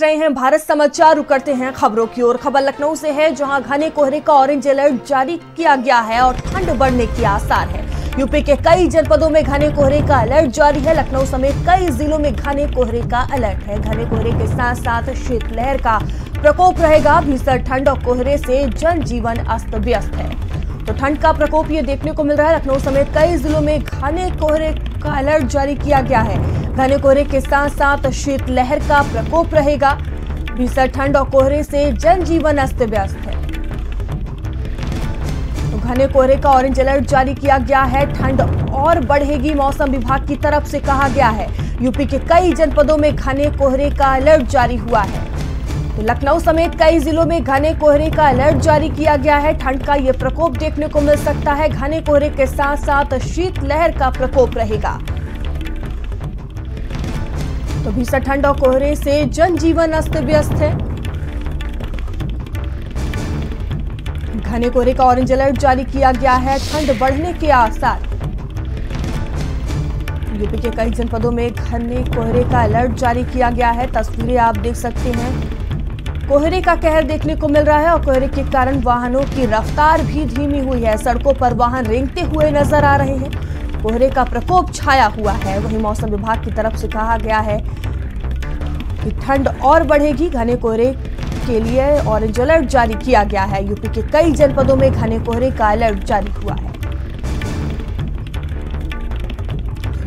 रहे हैं भारत समाचार। रुक करते हैं खबरों की ओर। खबर लखनऊ से है, जहां घने कोहरे का ऑरेंज अलर्ट जारी किया गया है और ठंड बढ़ने के आसार है। यूपी के कई जनपदों में घने कोहरे का अलर्ट जारी है। लखनऊ समेत कई जिलों में घने कोहरे का अलर्ट है। घने कोहरे के साथ साथ शीतलहर का प्रकोप रहेगा। भीषण ठंड और कोहरे से जनजीवन अस्त व्यस्त है। तो ठंड का प्रकोप ये देखने को मिल रहा है। लखनऊ समेत कई जिलों में घने कोहरे का अलर्ट जारी किया गया है। घने कोहरे के साथ साथ शीतलहर का प्रकोप रहेगा। भीषण ठंड और कोहरे से जनजीवन अस्त व्यस्त है। तो घने कोहरे का ऑरेंज अलर्ट जारी किया गया है। ठंड और बढ़ेगी, मौसम विभाग की तरफ से कहा गया है। यूपी के कई जनपदों में घने कोहरे का अलर्ट जारी हुआ है। तो लखनऊ समेत कई जिलों में घने कोहरे का अलर्ट जारी किया गया है। ठंड का ये प्रकोप देखने को मिल सकता है। घने कोहरे के साथ साथ शीतलहर का प्रकोप रहेगा। तो भीषण ठंड और कोहरे से जनजीवन अस्त व्यस्त है। घने कोहरे का ऑरेंज अलर्ट जारी किया गया है। ठंड बढ़ने के आसार। यूपी के कई जनपदों में घने कोहरे का अलर्ट जारी किया गया है। तस्वीरें आप देख सकते हैं। कोहरे का कहर देखने को मिल रहा है और कोहरे के कारण वाहनों की रफ्तार भी धीमी हुई है। सड़कों पर वाहन रेंगते हुए नजर आ रहे हैं। कोहरे का प्रकोप छाया हुआ है। वहीं मौसम विभाग की तरफ से कहा गया है कि ठंड और बढ़ेगी। घने कोहरे के लिए ऑरेंज अलर्ट जारी किया गया है। यूपी के कई जनपदों में घने कोहरे का अलर्ट जारी हुआ है।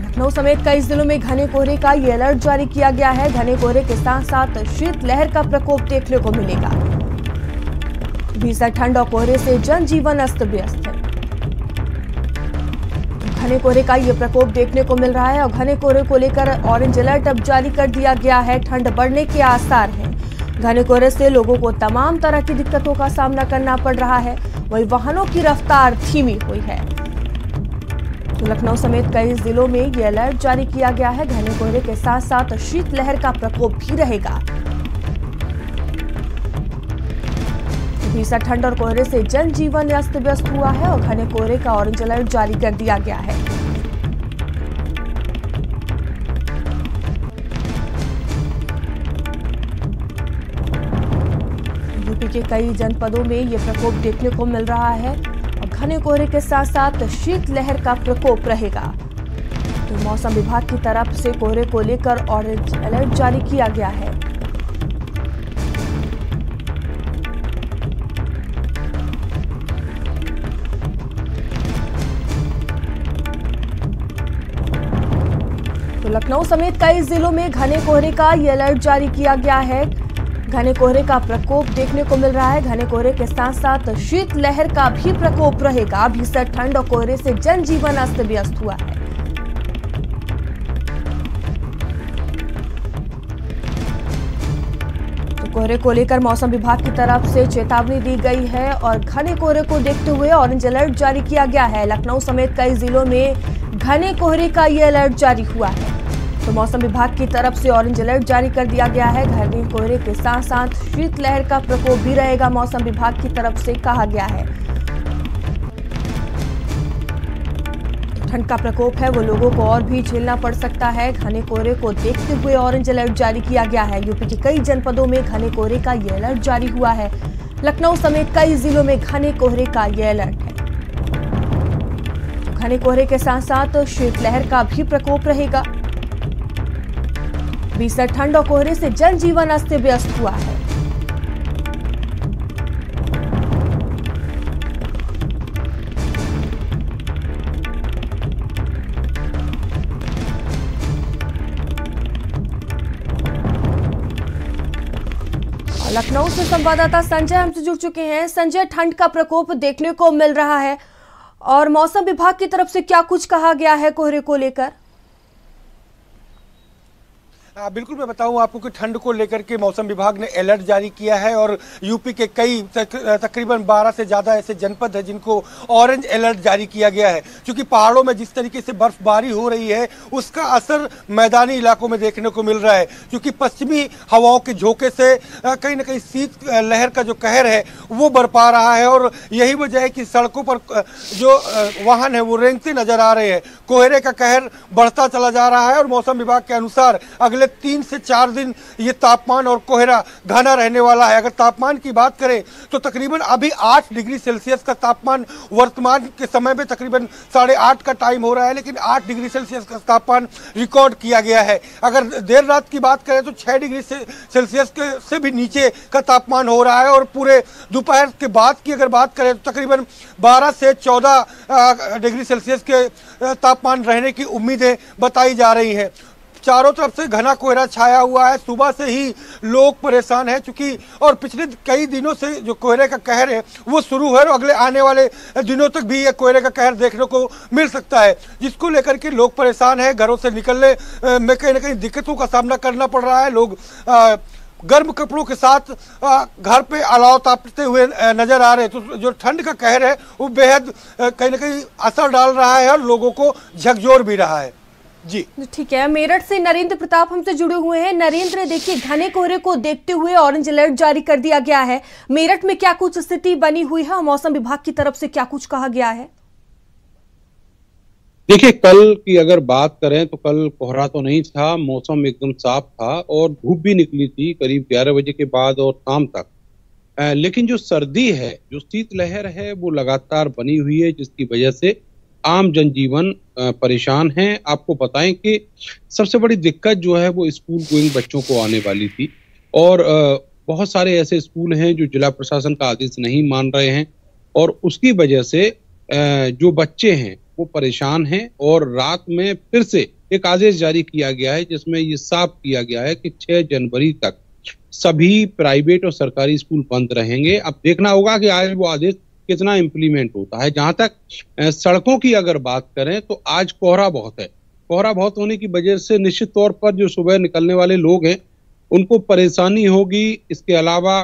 लखनऊ समेत कई जिलों में घने कोहरे का ये अलर्ट जारी किया गया है। घने कोहरे के साथ साथ शीतलहर का प्रकोप देखने को मिलेगा। भीषण ठंड और कोहरे से जनजीवन अस्त व्यस्त है। घने कोहरे का ये प्रकोप देखने को मिल रहा है और घने कोहरे को लेकर ऑरेंज अलर्ट अब जारी कर दिया गया है। ठंड बढ़ने के आसार हैं। घने कोहरे से लोगों को तमाम तरह की दिक्कतों का सामना करना पड़ रहा है। वहीं वाहनों की रफ्तार धीमी हुई है। तो लखनऊ समेत कई जिलों में ये अलर्ट जारी किया गया है। घने कोहरे के साथ साथ शीतलहर का प्रकोप भी रहेगा। भीषण ठंड और कोहरे से जनजीवन अस्त व्यस्त हुआ है और घने कोहरे का ऑरेंज अलर्ट जारी कर दिया गया है। यूपी के कई जनपदों में ये प्रकोप देखने को मिल रहा है और घने कोहरे के साथ साथ शीतलहर का प्रकोप रहेगा। तो मौसम विभाग की तरफ से कोहरे को लेकर ऑरेंज अलर्ट जारी किया गया है। तो लखनऊ समेत कई जिलों में घने कोहरे का ये अलर्ट जारी किया गया है। घने कोहरे का प्रकोप देखने को मिल रहा है। घने कोहरे के साथ साथ शीतलहर का भी प्रकोप रहेगा। भीषण ठंड और कोहरे से जनजीवन अस्त व्यस्त हुआ है। तो कोहरे को लेकर मौसम विभाग की तरफ से चेतावनी दी गई है और घने कोहरे को देखते हुए ऑरेंज अलर्ट जारी किया गया है। लखनऊ समेत कई जिलों में घने कोहरे का ये अलर्ट जारी हुआ है। तो मौसम विभाग की तरफ से ऑरेंज अलर्ट जारी कर दिया गया है। घने कोहरे के साथ साथ शीतलहर का प्रकोप भी रहेगा। मौसम विभाग की तरफ से कहा गया है ठंड का प्रकोप है वो लोगों को और भी झेलना पड़ सकता है। घने कोहरे को देखते हुए ऑरेंज अलर्ट जारी किया गया है। यूपी के कई जनपदों में घने कोहरे का ये अलर्ट जारी हुआ है। लखनऊ समेत कई जिलों में घने कोहरे का ये अलर्ट है। घने कोहरे के साथ साथ शीतलहर का भी प्रकोप रहेगा। भीषण ठंड और कोहरे से जनजीवन अस्त व्यस्त हुआ है। लखनऊ से संवाददाता संजय हमसे जुड़ चुके हैं। संजय, ठंड का प्रकोप देखने को मिल रहा है और मौसम विभाग की तरफ से क्या कुछ कहा गया है कोहरे को लेकर? बिल्कुल, मैं बताऊं आपको कि ठंड को लेकर के मौसम विभाग ने अलर्ट जारी किया है और यूपी के कई तकरीबन 12 से ज़्यादा ऐसे जनपद हैं जिनको ऑरेंज अलर्ट जारी किया गया है। क्योंकि पहाड़ों में जिस तरीके से बर्फबारी हो रही है उसका असर मैदानी इलाकों में देखने को मिल रहा है। क्योंकि पश्चिमी हवाओं के झोंके से कहीं ना कहीं शीत लहर का जो कहर है वो बरपा रहा है और यही वजह है कि सड़कों पर जो वाहन है वो रेंगते नजर आ रहे हैं। कोहरे का कहर बढ़ता चला जा रहा है और मौसम विभाग के अनुसार अगले अगले 3 से 4 दिन ये तापमान और कोहरा घना रहने वाला है। अगर तापमान की बात करें तो तकरीबन अभी 8 डिग्री सेल्सियस का तापमान वर्तमान के समय में तकरीबन 8:30 का टाइम हो रहा है, लेकिन 8 डिग्री सेल्सियस का तापमान रिकॉर्ड किया गया है। अगर देर रात की बात करें तो 6 डिग्री सेल्सियस से भी नीचे का तापमान हो रहा है और पूरे दोपहर के बाद की अगर बात करें तो तकरीबन 12 से 14 डिग्री सेल्सियस के तापमान रहने की उम्मीदें बताई जा रही हैं। चारों तरफ से घना कोहरा छाया हुआ है, सुबह से ही लोग परेशान हैं चूंकि और पिछले कई दिनों से जो कोहरे का कहर है वो शुरू है और अगले आने वाले दिनों तक भी ये कोहरे का कहर देखने को मिल सकता है, जिसको लेकर के लोग परेशान हैं। घरों से निकलने में कहीं ना कहीं दिक्कतों का सामना करना पड़ रहा है। लोग गर्म कपड़ों के साथ घर पे अलाव तापते हुए नजर आ रहे हैं। तो जो ठंड का कहर है वो बेहद कहीं ना कहीं असर डाल रहा है और लोगों को झकझोर भी रहा है। जी ठीक है, मेरठ से नरेंद्र प्रताप हमसे जुड़े हुए हैं। नरेंद्र, देखिए घने कोहरे को देखते हुए ऑरेंज अलर्ट जारी कर दिया गया है। मेरठ में क्या कुछ स्थिति बनी हुई है और मौसम विभाग की तरफ से क्या कुछ कहा गया है? देखिए, कल की अगर बात करें तो कल कोहरा तो नहीं था, मौसम एकदम साफ था और धूप भी निकली थी करीब 11 बजे के बाद और शाम तक। लेकिन जो सर्दी है, जो शीतलहर है, वो लगातार बनी हुई है, जिसकी वजह से आम जनजीवन परेशान है। आपको बताएं कि सबसे बड़ी दिक्कत जो है वो स्कूल गोइंग बच्चों को आने वाली थी और बहुत सारे ऐसे स्कूल हैं जो जिला प्रशासन का आदेश नहीं मान रहे हैं और उसकी वजह से जो बच्चे हैं वो परेशान हैं। और रात में फिर से एक आदेश जारी किया गया है जिसमें ये साफ किया गया है कि 6 जनवरी तक सभी प्राइवेट और सरकारी स्कूल बंद रहेंगे। अब देखना होगा कि आज वो आदेश कितना इम्प्लीमेंट होता है। जहां तक सड़कों की अगर बात करें तो आज कोहरा बहुत है। कोहरा बहुत होने की वजह से निश्चित तौर पर जो सुबह निकलने वाले लोग हैं उनको परेशानी होगी। इसके अलावा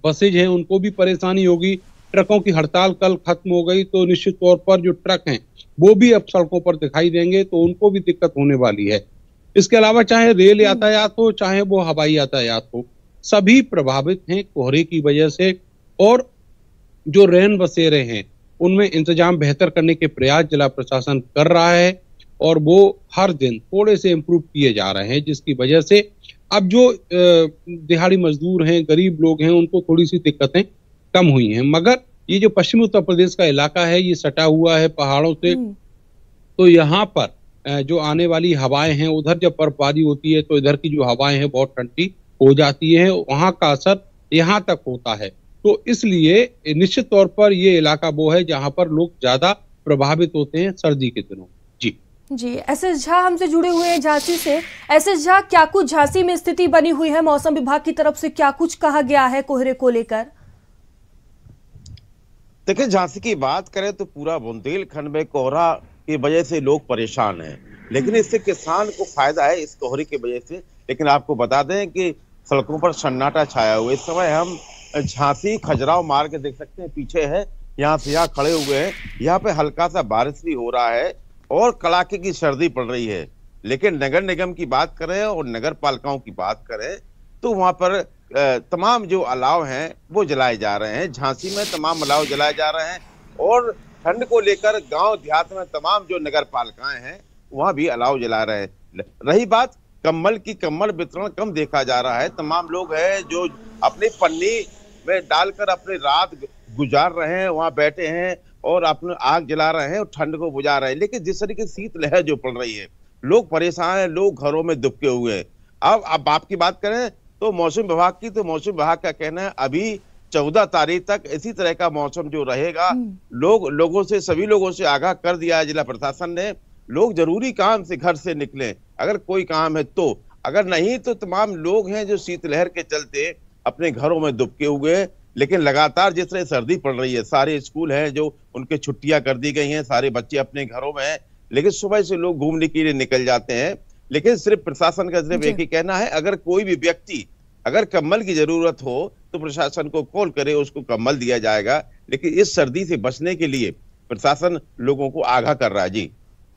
बसेज हैं उनको भी परेशानी होगी। ट्रकों की हड़ताल कल खत्म हो गई तो निश्चित तौर पर जो ट्रक हैं वो भी अब सड़कों पर दिखाई देंगे तो उनको भी दिक्कत होने वाली है। इसके अलावा चाहे रेल यातायात हो चाहे वो हवाई यातायात हो, सभी प्रभावित हैं कोहरे की वजह से। और जो रैन बसेरे हैं उनमें इंतजाम बेहतर करने के प्रयास जिला प्रशासन कर रहा है और वो हर दिन थोड़े से इम्प्रूव किए जा रहे हैं, जिसकी वजह से अब जो दिहाड़ी मजदूर हैं, गरीब लोग हैं, उनको थोड़ी सी दिक्कतें कम हुई हैं। मगर ये जो पश्चिमी उत्तर प्रदेश का इलाका है ये सटा हुआ है पहाड़ों से, तो यहाँ पर जो आने वाली हवाएं हैं, उधर जब बर्फबारी होती है तो इधर की जो हवाएं हैं बहुत ठंडी हो जाती है, वहां का असर यहाँ तक होता है। तो इसलिए निश्चित तौर पर ये इलाका वो है जहां पर लोग ज्यादा प्रभावित होते हैं सर्दी के दिनों। जी एसएस झा हमसे जुड़े हुए हैं झांसी से। एसएस झा, क्या कुछ झांसी में स्थिति बनी हुई है? मौसम विभाग की तरफ से क्या कुछ कहा गया है कोहरे को लेकर? देखिए, झांसी की बात करें तो पूरा बुंदेलखंड में कोहरा की वजह से लोग परेशान हैं, लेकिन इससे किसान को फायदा है इस कोहरे की वजह से। लेकिन आपको बता दें कि सड़कों पर सन्नाटा छाया हुआ। इस समय हम झांसी खजुराहो मार्ग देख सकते हैं, पीछे है, यहाँ से यहाँ खड़े हुए हैं। यहाँ पे हल्का सा बारिश भी हो रहा है और कड़ाके की सर्दी पड़ रही है। लेकिन नगर निगम की बात करें और नगर पालिकाओं की बात करें तो वहां पर तमाम जो अलाव हैं वो जलाए जा रहे हैं। झांसी में तमाम अलाव जलाए जा रहे हैं और ठंड को लेकर गांव देहात में तमाम जो नगर पालिकाएं हैं वहां भी अलाव जला रहे हैं। रही बात कम्बल की, कम्बल वितरण कम देखा जा रहा है। तमाम लोग हैं जो अपनी पन्नी में डालकर अपनी रात गुजार रहे हैं, वहां बैठे हैं और अपने आग जला रहे हैं और ठंड को बुझा रहे हैं। लेकिन जिस तरीके से शीतलहर जो पड़ रही है, लोग परेशान हैं, लोग घरों में दुबके हुए हैं। अब आपकी बात करें तो मौसम विभाग की, तो मौसम विभाग का कहना है अभी 14 तारीख तक इसी तरह का मौसम जो रहेगा। सभी लोगों से आगाह कर दिया है जिला प्रशासन ने, लोग जरूरी काम से घर से निकलें अगर कोई काम है तो, अगर नहीं तो तमाम लोग हैं जो शीतलहर के चलते अपने घरों में दुबके हुए हैं। लेकिन लगातार जिस तरह सर्दी पड़ रही है, सारे स्कूल हैं जो उनके छुट्टियां कर दी गई हैं, सारे बच्चे अपने घरों में हैं, लेकिन सुबह से लोग घूमने के लिए निकल जाते हैं। लेकिन सिर्फ प्रशासन का सिर्फ एक ही कहना है, अगर कोई भी व्यक्ति अगर कम्बल की जरूरत हो तो प्रशासन को कॉल करे, उसको कम्बल दिया जाएगा। लेकिन इस सर्दी से बचने के लिए प्रशासन लोगों को आगाह कर रहा है।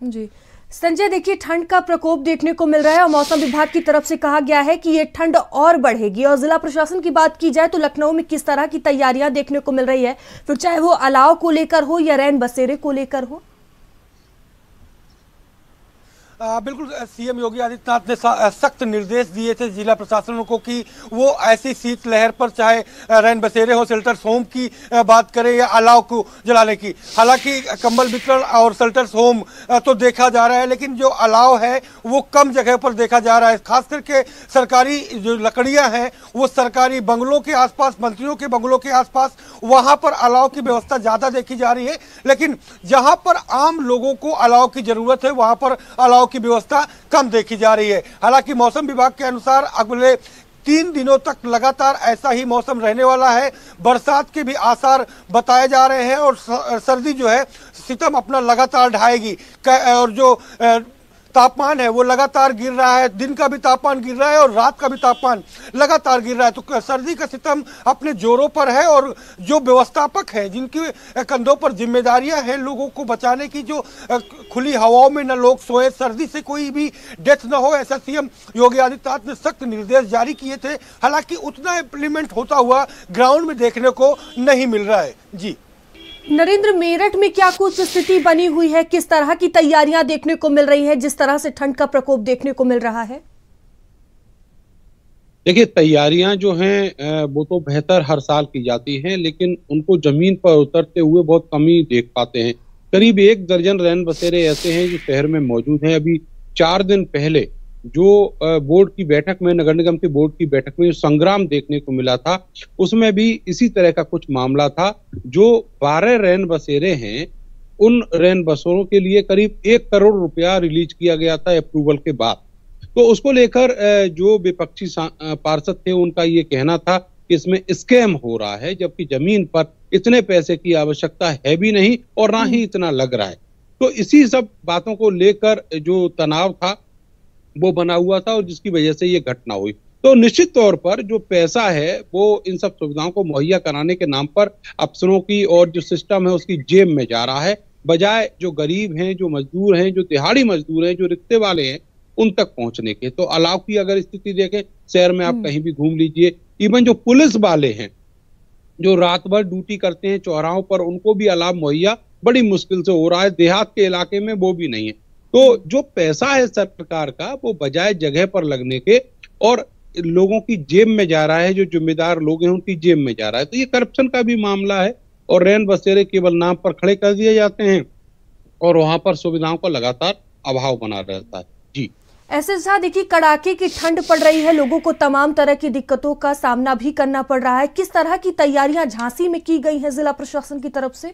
जी संजय, देखिए ठंड का प्रकोप देखने को मिल रहा है और मौसम विभाग की तरफ से कहा गया है कि ये ठंड और बढ़ेगी। और जिला प्रशासन की बात की जाए तो लखनऊ में किस तरह की तैयारियां देखने को मिल रही है, फिर चाहे वो अलाव को लेकर हो या रैन बसेरे को लेकर हो? बिल्कुल सीएम योगी आदित्यनाथ ने सख्त निर्देश दिए थे जिला प्रशासनों को कि वो ऐसी शीतलहर पर चाहे रैन बसेरे हो, शेल्टर्स होम की बात करें या अलाव को जलाने की। हालांकि कंबल वितरण और शेल्टर्स होम तो देखा जा रहा है, लेकिन जो अलाव है वो कम जगह पर देखा जा रहा है। खास करके सरकारी जो लकड़ियां हैं वो सरकारी बंगलों के आसपास, मंत्रियों के बंगलों के आसपास, वहां पर अलाव की व्यवस्था ज्यादा देखी जा रही है। लेकिन जहां पर आम लोगों को अलाव की जरूरत है वहां पर अलाव की व्यवस्था कम देखी जा रही है। हालांकि मौसम विभाग के अनुसार अगले 3 दिनों तक लगातार ऐसा ही मौसम रहने वाला है। बरसात के भी आसार बताए जा रहे हैं और सर्दी जो है सितम अपना लगातार ढाएगी। और जो तापमान है वो लगातार गिर रहा है, दिन का भी तापमान गिर रहा है और रात का भी तापमान लगातार गिर रहा है। तो सर्दी का सितम अपने जोरों पर है और जो व्यवस्थापक हैं जिनकी कंधों पर जिम्मेदारियां हैं लोगों को बचाने की, जो खुली हवाओं में न लोग सोए, सर्दी से कोई भी डेथ न हो, ऐसा सीएम योगी आदित्यनाथ ने सख्त निर्देश जारी किए थे। हालांकि उतना इम्प्लीमेंट होता हुआ ग्राउंड में देखने को नहीं मिल रहा है। जी नरेंद्र, मेरठ में क्या कुछ स्थिति बनी हुई है? किस तरह की तैयारियां देखने को मिल रही हैं जिस तरह से ठंड का प्रकोप देखने को मिल रहा है? देखिए, तैयारियां जो हैं वो तो बेहतर हर साल की जाती हैं, लेकिन उनको जमीन पर उतरते हुए बहुत कम ही देख पाते हैं। करीब 1 दर्जन रैन बसेरे ऐसे हैं जो शहर में मौजूद हैं। अभी 4 दिन पहले जो बोर्ड की बैठक में, नगर निगम के बोर्ड की बैठक में जो संग्राम देखने को मिला था, उसमें भी इसी तरह का कुछ मामला था। जो 12 रैन बसेरे हैं, उन रैन बसेरों के लिए करीब 1 करोड़ रुपया रिलीज किया गया था अप्रूवल के बाद। तो उसको लेकर जो विपक्षी पार्षद थे उनका ये कहना था कि इसमें स्कैम हो रहा है, जबकि जमीन पर इतने पैसे की आवश्यकता है भी नहीं और ना ही इतना लग रहा है। तो इसी सब बातों को लेकर जो तनाव था वो बना हुआ था और जिसकी वजह से ये घटना हुई। तो निश्चित तौर पर जो पैसा है वो इन सब सुविधाओं को मुहैया कराने के नाम पर अफसरों की और जो सिस्टम है उसकी जेब में जा रहा है, बजाय जो गरीब हैं, जो मजदूर हैं, जो दिहाड़ी मजदूर हैं, जो रिक्शे वाले हैं, उन तक पहुंचने के। तो अलाव की अगर स्थिति देखें, शहर में आप कहीं भी घूम लीजिए, इवन जो पुलिस वाले हैं जो रात भर ड्यूटी करते हैं चौराहों पर, उनको भी अलाव मुहैया बड़ी मुश्किल से हो रहा है। देहात के इलाके में वो भी नहीं है। तो जो पैसा है सरकार का वो बजाय जगह पर लगने के और लोगों की जेब में जा रहा है, जो जिम्मेदार लोग हैं उनकी जेब में जा रहा है। तो ये करप्शन का भी मामला है और रैन बसेरे केवल नाम पर खड़े कर दिए जाते हैं और वहां पर सुविधाओं का लगातार अभाव बना रहता है। जी ऐसे साथ देखिए, कड़ाके की ठंड पड़ रही है, लोगों को तमाम तरह की दिक्कतों का सामना भी करना पड़ रहा है। किस तरह की तैयारियां झांसी में की गई हैं जिला प्रशासन की तरफ से?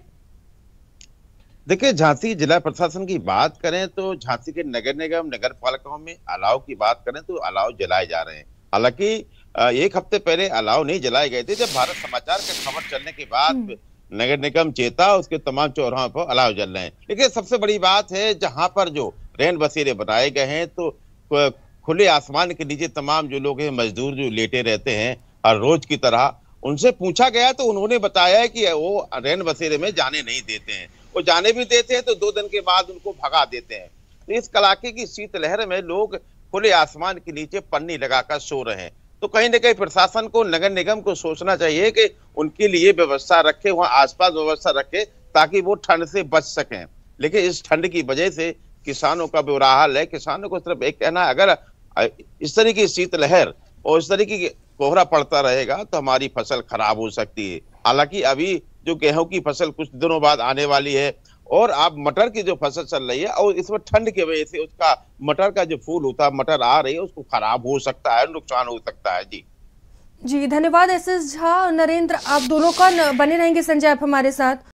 देखिए, झांसी जिला प्रशासन की बात करें तो झांसी के नगर निगम, नगर पालिकाओं में अलाव की बात करें तो अलाव जलाए जा रहे हैं। हालांकि 1 हफ्ते पहले अलाव नहीं जलाए गए थे। जब भारत समाचार का खबर चलने के बाद नगर निगम चेता, उसके तमाम चौराहों पर अलाव जल रहे हैं। लेकिन सबसे बड़ी बात है, जहां पर जो रैन बसेरे बनाए गए हैं तो खुले आसमान के नीचे तमाम जो लोग हैं, मजदूर जो लेटे रहते हैं हर रोज की तरह, उनसे पूछा गया तो उन्होंने बताया कि वो रैन बसेरे में जाने नहीं देते हैं। वो जाने भी देते हैं तो 2 दिन के बाद उनको भगा देते हैं। तो इस कड़ाके की शीतलहर में लोग खुले आसमान के नीचे पन्नी लगाकर सो रहे हैं। तो कहीं ना कहीं प्रशासन को, नगर निगम को सोचना चाहिए कि उनके लिए व्यवस्था रखे, वहां आसपास व्यवस्था रखे ताकि वो ठंड से बच सकें। लेकिन इस ठंड की वजह से किसानों का बुरा हाल है। किसानों को सिर्फ एक कहना है, अगर इस तरह की शीतलहर और इस तरीके की कोहरा पड़ता रहेगा तो हमारी फसल खराब हो सकती है। हालांकि अभी जो गेहूं की फसल कुछ दिनों बाद आने वाली है और आप मटर की जो फसल चल रही है और इसमें ठंड की वजह से उसका मटर का जो फूल होता है, मटर आ रही है, उसको खराब हो सकता है, नुकसान हो सकता है। जी धन्यवाद एसएस झा। नरेंद्र, आप दोनों का बने रहेंगे संजय आप हमारे साथ।